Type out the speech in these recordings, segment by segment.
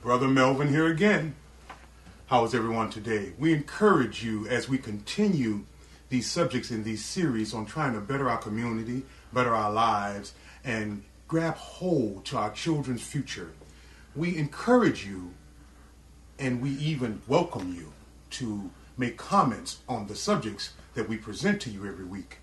Brother Melvin here again. How is everyone today? We encourage you as we continue these subjects in these series on trying to better our community, better our lives, and grab hold to our children's future. We encourage you and we even welcome you to make comments on the subjects that we present to you every week.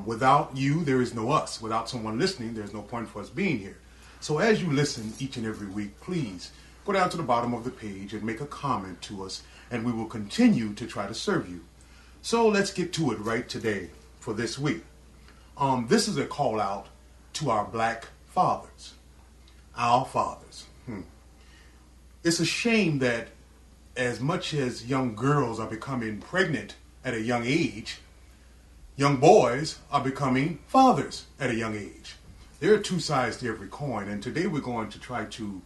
Without you, there is no us. Without someone listening, there's no point for us being here. So as you listen each and every week, please go down to the bottom of the page and make a comment to us, and we will continue to try to serve you. So let's get to it right today for this week. This is a call out to our black fathers, our fathers. It's a shame that as much as young girls are becoming pregnant at a young age, young boys are becoming fathers at a young age. There are two sides to every coin, and today we're going to try to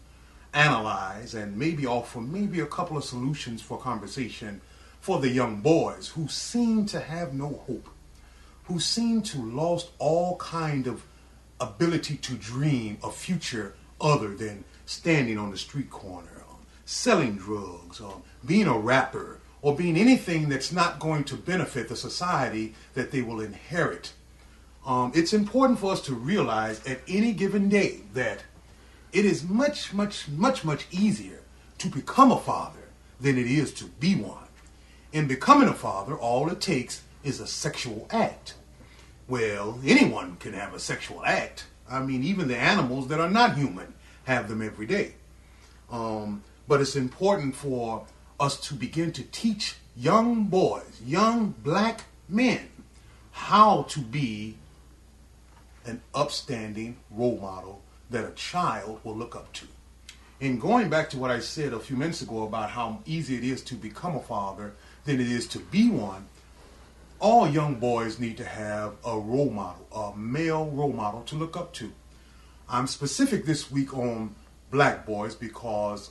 analyze and maybe offer a couple of solutions for conversation for the young boys who seem to have no hope, who seem to lost all kind of ability to dream a future other than standing on the street corner, selling drugs, or being a rapper, or being anything that's not going to benefit the society that they will inherit. It's important for us to realize at any given day that it is much easier to become a father than it is to be one. In becoming a father, all it takes is a sexual act. Well, anyone can have a sexual act. I mean, even the animals that are not human have them every day. But it's important for us to begin to teach young boys, young black men, how to be an upstanding role model that a child will look up to. And going back to what I said a few minutes ago about how easy it is to become a father than it is to be one, all young boys need to have a role model, a male role model to look up to. I'm specific this week on black boys because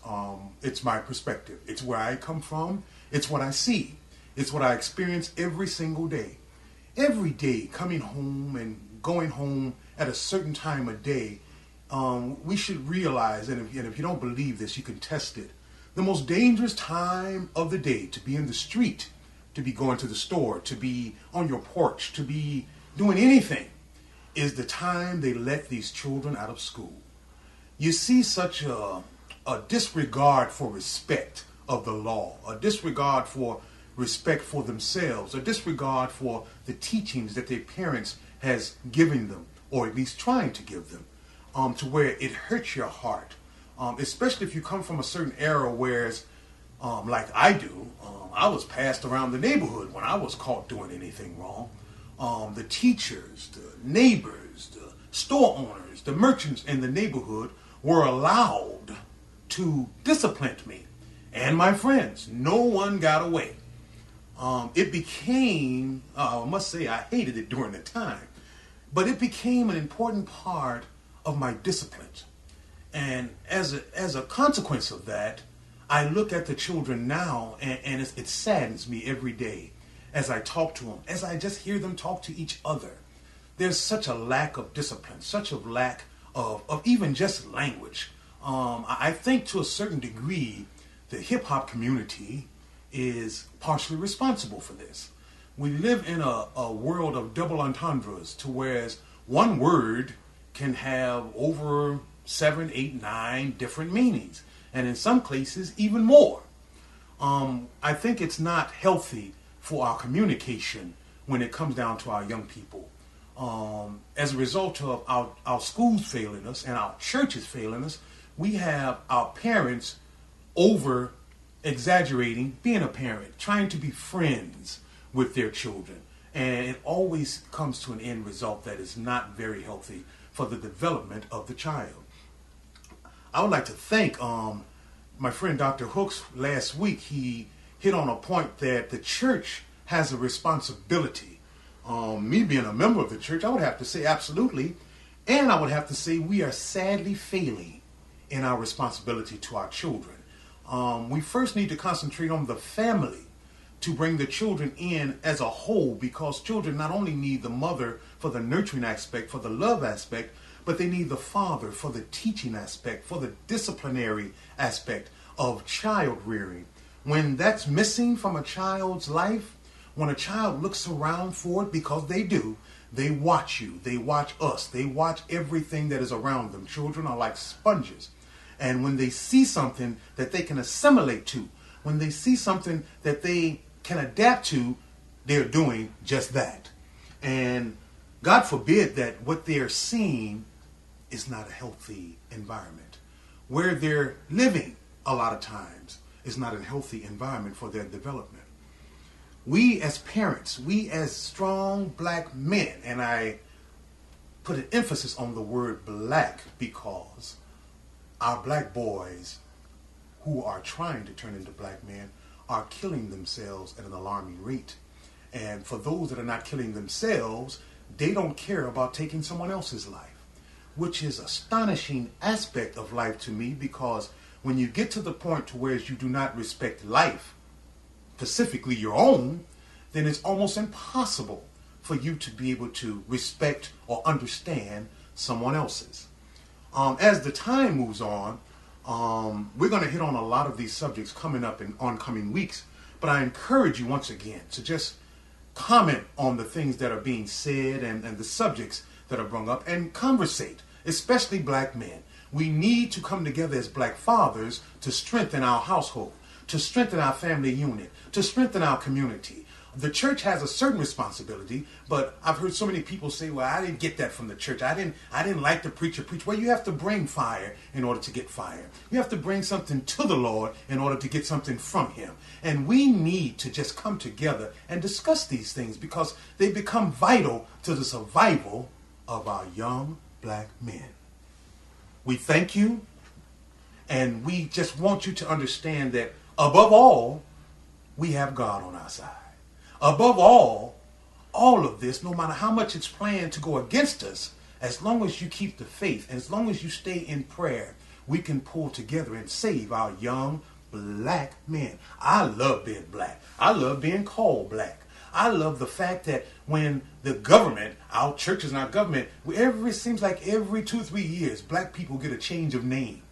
it's my perspective. It's where I come from. It's what I see. It's what I experience every single day. Every day, coming home and going home at a certain time of day, we should realize, and if you don't believe this, you can test it. The most dangerous time of the day to be in the street, to be going to the store, to be on your porch, to be doing anything, is the time they let these children out of school. You see such a disregard for respect of the law, a disregard for respect for themselves, a disregard for the teachings that their parents has given them, or at least trying to give them, to where it hurts your heart, especially if you come from a certain era whereas, like I do, I was passed around the neighborhood when I was caught doing anything wrong. The teachers, the neighbors, the store owners, the merchants in the neighborhood were allowed to discipline me and my friends. No one got away. It became, I must say I hated it during the time, but it became an important part of my discipline. And as a consequence of that, I look at the children now and it saddens me every day as I talk to them, as I just hear them talk to each other. There's such a lack of discipline, such a lack of even just language. I think to a certain degree, the hip hop community is partially responsible for this. We live in a world of double entendres, to whereas one word can have over 7, 8, 9 different meanings, and in some cases even more. I think it's not healthy for our communication when it comes down to our young people. As a result of our schools failing us and our churches failing us, we have our parents over exaggerating being a parent, trying to be friends with their children. And it always comes to an end result that is not very healthy for the development of the child. I would like to thank my friend Dr. Hooks. Last week he hit on a point that the church has a responsibility. Me being a member of the church, I would have to say absolutely, and I would have to say we are sadly failing in our responsibility to our children. We first need to concentrate on the family to bring the children in as a whole, because children not only need the mother for the nurturing aspect, for the love aspect, but they need the father for the teaching aspect, for the disciplinary aspect of child rearing. When that's missing from a child's life, when a child looks around for it, because they do, they watch you, they watch us, they watch everything that is around them. Children are like sponges. And when they see something that they can assimilate to, when they see something that they can adapt to, they're doing just that. And God forbid that what they're seeing is not a healthy environment. Where they're living a lot of times is not a healthy environment for their development. We as parents, we as strong black men, and I put an emphasis on the word black because our black boys who are trying to turn into black men are killing themselves at an alarming rate. And for those that are not killing themselves, they don't care about taking someone else's life, which is astonishing aspect of life to me, because when you get to the point to where you do not respect life, specifically your own, then it's almost impossible for you to be able to respect or understand someone else's. As the time moves on, we're going to hit on a lot of these subjects coming up in oncoming weeks, but I encourage you once again to just comment on the things that are being said and the subjects that are brought up, and conversate, especially black men. We need to come together as black fathers to strengthen our household, to strengthen our family unit, to strengthen our community. The church has a certain responsibility, but I've heard so many people say, well, I didn't get that from the church. I didn't like the preacher preach. Well, you have to bring fire in order to get fire. You have to bring something to the Lord in order to get something from him. And we need to just come together and discuss these things, because they become vital to the survival of our young black men. We thank you, and we just want you to understand that above all, we have God on our side. Above all of this, no matter how much it's planned to go against us, as long as you keep the faith, as long as you stay in prayer, we can pull together and save our young black men. I love being black. I love being called black. I love the fact that when the government, our churches and our government, it seems like every 2-3 years, black people get a change of name.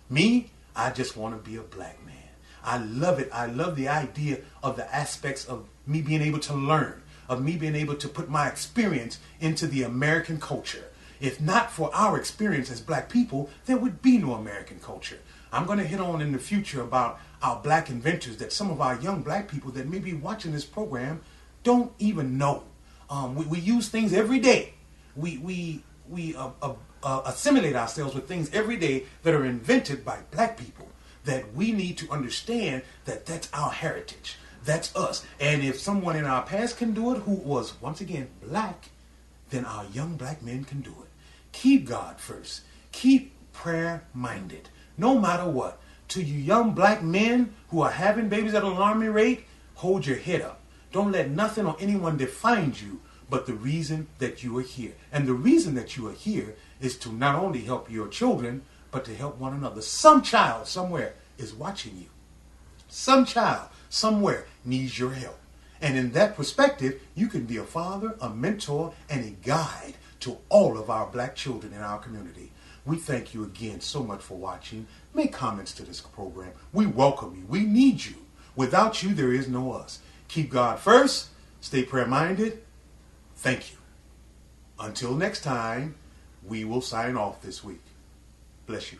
Me, I just want to be a black man. I love it. I love the idea of the aspects of me being able to learn, of me being able to put my experience into the American culture. If not for our experience as black people, there would be no American culture. I'm going to hit on in the future about our black inventors that some of our young black people that may be watching this program don't even know. We use things every day. We assimilate ourselves with things every day that are invented by black people, that we need to understand that that's our heritage. That's us. And if someone in our past can do it who was, once again, black, then our young black men can do it. Keep God first. Keep prayer minded. No matter what. To you young black men who are having babies at an alarming rate, hold your head up. Don't let nothing or anyone define you but the reason that you are here. And the reason that you are here is to not only help your children, but to help one another. Some child somewhere is watching you. Some child somewhere needs your help. And in that perspective, you can be a father, a mentor, and a guide to all of our black children in our community. We thank you again so much for watching. Make comments to this program. We welcome you. We need you. Without you, there is no us. Keep God first. Stay prayer-minded. Thank you. Until next time, we will sign off this week. Bless you.